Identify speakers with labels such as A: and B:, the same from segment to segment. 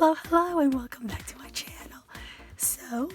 A: Hello, and welcome back to my channel. So,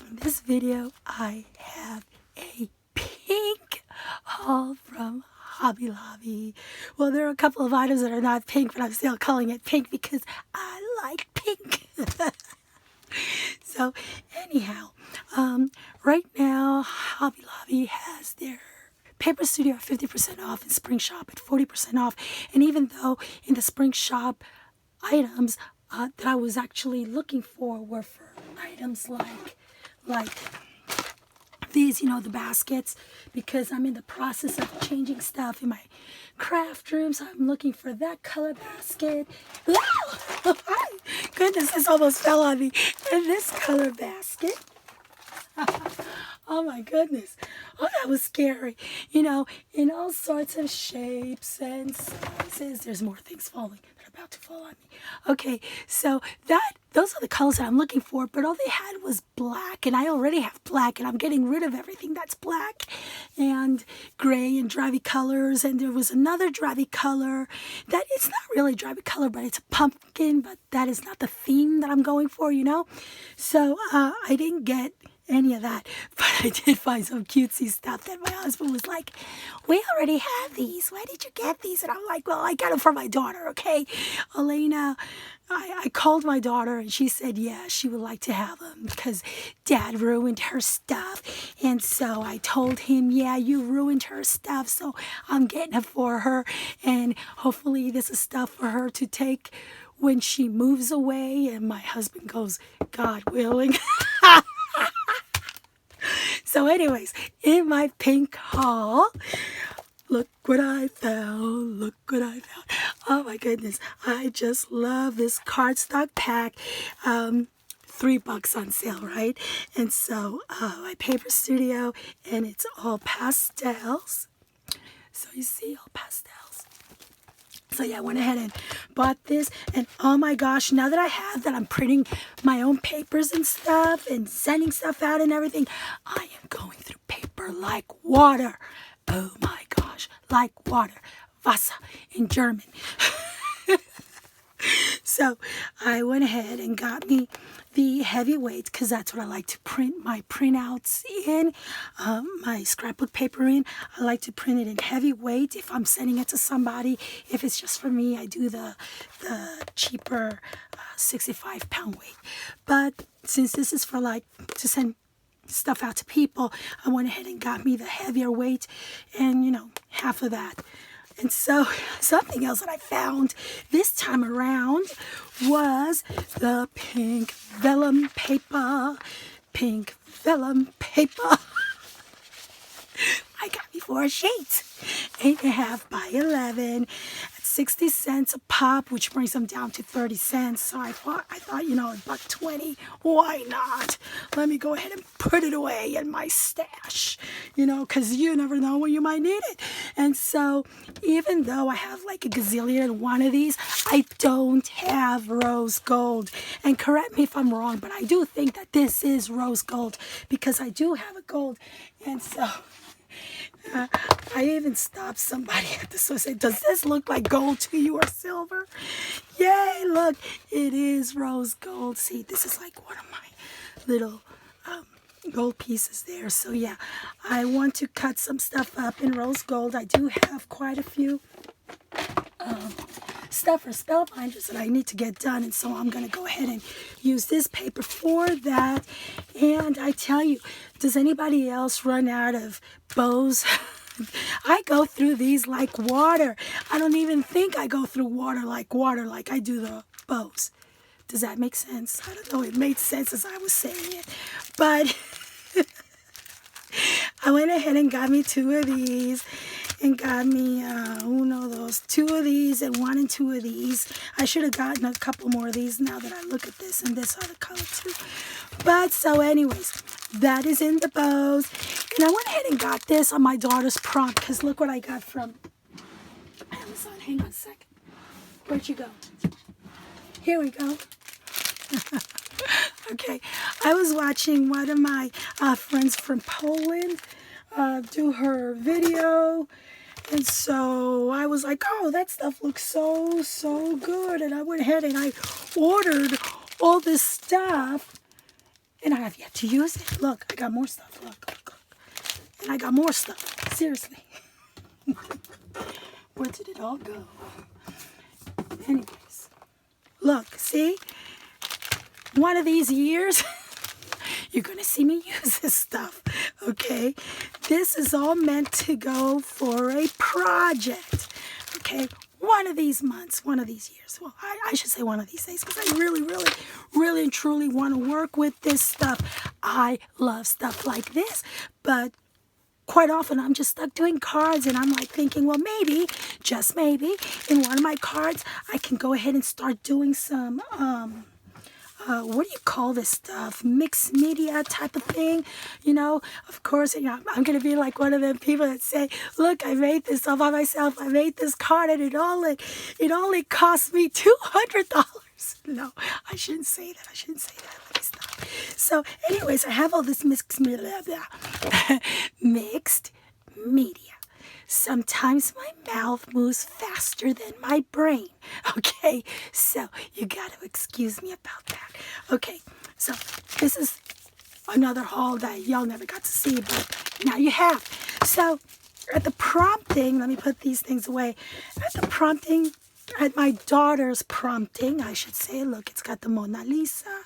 A: in this video, I have a pink haul from Hobby Lobby. Well, there are a couple of items that are not pink, but I'm still calling it pink because I like pink. So, anyhow, right now, Hobby Lobby has their Paper Studio at 50% off and Spring Shop at 40% off. And even though in the Spring Shop items that I was actually looking for were for items like these, you know, the baskets, because I'm in the process of changing stuff in my craft room, so I'm looking for that color basket. Wow! Goodness, this almost fell on me. And this color basket. Oh my goodness. Oh, that was scary. You know, in all sorts of shapes and sizes. There's more things falling. They're about to fall on me. Okay, so those are the colors that I'm looking for, but all they had was black, and I already have black, and I'm getting rid of everything that's black and gray and drivey colors. And there was another drivey color that it's not really drivey color, but it's a pumpkin, but that is not the theme that I'm going for, you know? So I didn't get any of that, but I did find some cutesy stuff that my husband was like, we already have these, why did you get these? And I'm like, well, I got them for my daughter, okay? Elena, I called my daughter and she said, yeah, she would like to have them because Dad ruined her stuff. And so I told him, yeah, you ruined her stuff, so I'm getting it for her. And hopefully this is stuff for her to take when she moves away. And my husband goes, God willing. So anyways, in my pink haul, look what I found, look what I found. Oh my goodness, I just love this cardstock pack. $3 on sale, right? And so my Paper Studio, and it's all pastels. So you see, all pastels. So yeah, I went ahead and bought this, and oh my gosh, now that I have that, I'm printing my own papers and stuff and sending stuff out and everything, I am going through paper like water. Oh my gosh, like water. Wasser in German. So I went ahead and got me the heavyweight because that's what I like to print my printouts in, my scrapbook paper in. I like to print it in heavyweight if I'm sending it to somebody. If it's just for me, I do the cheaper 65-pound weight. But since this is for like to send stuff out to people, I went ahead and got me the heavier weight and, you know, half of that. And so something else that I found this time around was the pink vellum paper. Pink vellum paper. I got me 4 sheets. 8.5 by 11 at 60 cents a pop, which brings them down to 30 cents. So I thought, you know, $1.20. Why not? Let me go ahead and put it away in my stash, you know, because you never know when you might need it. And so even though I have like a gazillion one of these, I don't have rose gold. And correct me if I'm wrong, but I do think that this is rose gold because I do have a gold. And so I even stopped somebody at the store and said, does this look like gold to you or silver? Yay, look, it is rose gold. See, this is like one of my little gold pieces there. So yeah, I want to cut some stuff up in rose gold. I do have quite a few stuff for Spellbinders that I need to get done, and so I'm going to go ahead and use this paper for that. And I tell you, does anybody else run out of bows? I go through these like water. I don't even think I go through water like I do the bows. Does that make sense? I don't know. It made sense as I was saying it. But I went ahead and got me 2 of these and got me, those 2 of these and 1 and 2 of these. I should have gotten a couple more of these now that I look at this, and this other color too. But so anyways, that is in the bows. And I went ahead and got this on my daughter's prom because look what I got from Amazon. Hang on a second. Where'd you go? Here we go. Okay, I was watching one of my friends from Poland do her video, And so I was like, oh, that stuff looks so good. And I went ahead and I ordered all this stuff. And I have yet to use it. Look, I got more stuff. Look. And I got more stuff. Seriously. Where did it all go? Anyways. Look, see? One of these years, you're going to see me use this stuff. Okay? This is all meant to go for a project. Okay? One of these months, one of these years. Well, I should say one of these days, because I really and truly want to work with this stuff. I love stuff like this, but quite often I'm just stuck doing cards, and I'm like thinking, well, maybe, just maybe, in one of my cards, I can go ahead and start doing some, what do you call this stuff? Mixed media type of thing, you know? Of course, you know, I'm going to be like one of them people that say, look, I made this all by myself. I made this card, and it only cost me $200. No, I shouldn't say that. Let me stop. So, anyways, I have all this mixed media. Sometimes my mouth moves faster than my brain. Okay, so you got to excuse me about that. Okay, so this is another haul that y'all never got to see, but now you have. So at the prompting, let me put these things away. At my daughter's prompting, I should say, look, it's got the Mona Lisa.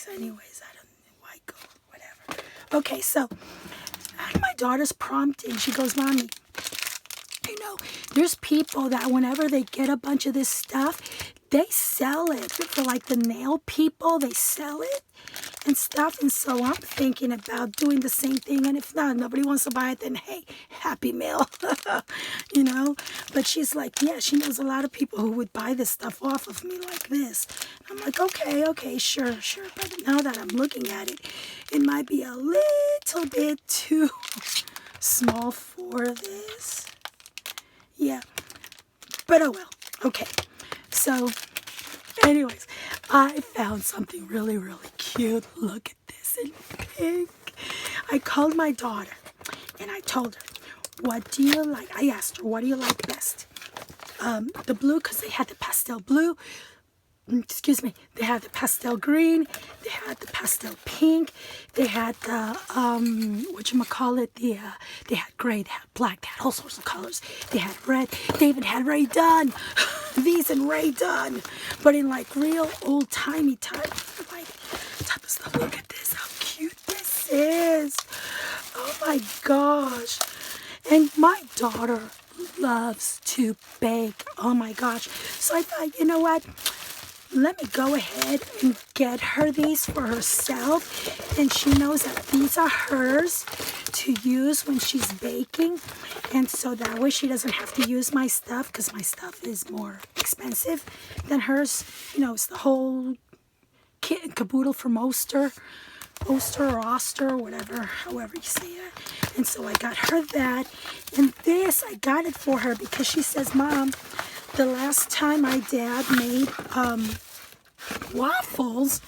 A: Anyways, I don't know why go, whatever. Okay, so at my daughter's prompting, she goes, Mommy, you know, there's people that whenever they get a bunch of this stuff, they sell it. For like the nail people, they sell it and stuff. And so I'm thinking about doing the same thing. And if not, nobody wants to buy it, then hey, happy mail, you know. But she's like, yeah, she knows a lot of people who would buy this stuff off of me like this. I'm like, okay, sure. But now that I'm looking at it, it might be a little bit too small for this. Yeah, but oh well. Okay, so anyways, I found something really cute. Look at this in pink. I called my daughter and I told her, what do you like? I asked her, what do you like best? The blue, because they had the pastel blue. Excuse me, they had the pastel green, they had the pastel pink, they had the, they had gray, they had black, they had all sorts of colors, they had red, they even had Ray Dunn, these in Ray Dunn, but in like real old-timey type of stuff. Look at this, how cute this is. Oh my gosh. And my daughter loves to bake. Oh my gosh. So I thought, you know what? Let me go ahead and get her these for herself, and she knows that these are hers to use when she's baking, and so that way she doesn't have to use my stuff, because my stuff is more expensive than hers. You know, it's the whole kit and caboodle from Oster or Oster, whatever, however you say it. And so I got her that, and this, I got it for her because she says, Mom, the last time my dad made waffles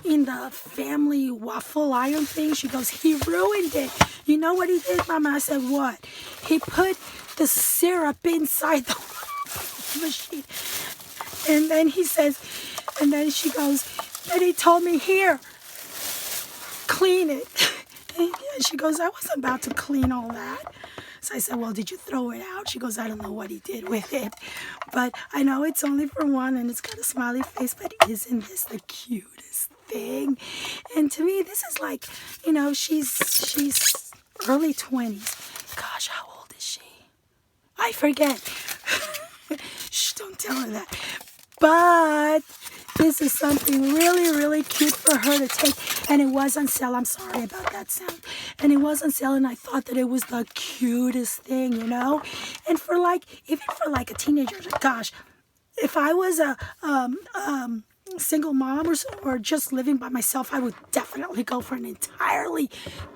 A: in the family waffle iron thing, she goes, he ruined it. You know what he did, Mama? I said, what? He put the syrup inside the waffle machine. And then he says, and then she goes, then he told me, here, clean it. And she goes, I wasn't about to clean all that. So I said, well, did you throw it out? She goes, I don't know what he did with it. But I know it's only for one, and it's got a smiley face, but isn't this the cutest thing? And to me, this is like, you know, she's early 20s. Gosh, how old is she? I forget. Shh, don't tell her that. But this is something really cute for her to take. And it was on sale. I'm sorry about that sound. And it was on sale, and I thought that it was the cutest thing, you know? And for like, even for like a teenager, gosh, if I was a single mom or just living by myself, I would definitely go for an entirely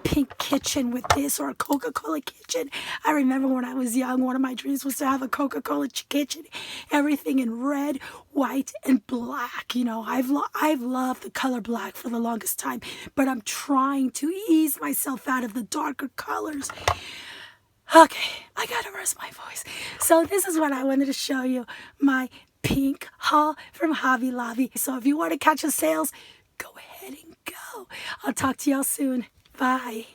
A: pink kitchen with this, or a Coca-Cola kitchen. I remember when I was young, one of my dreams was to have a Coca-Cola kitchen, everything in red, white, and black. You know, I've loved the color black for the longest time, but I'm trying to ease myself out of the darker colors. Okay, I gotta rest my voice. So this is what I wanted to show you, my pink haul from Hobby Lobby. So if you want to catch the sales, go ahead and go. I'll talk to y'all soon. Bye.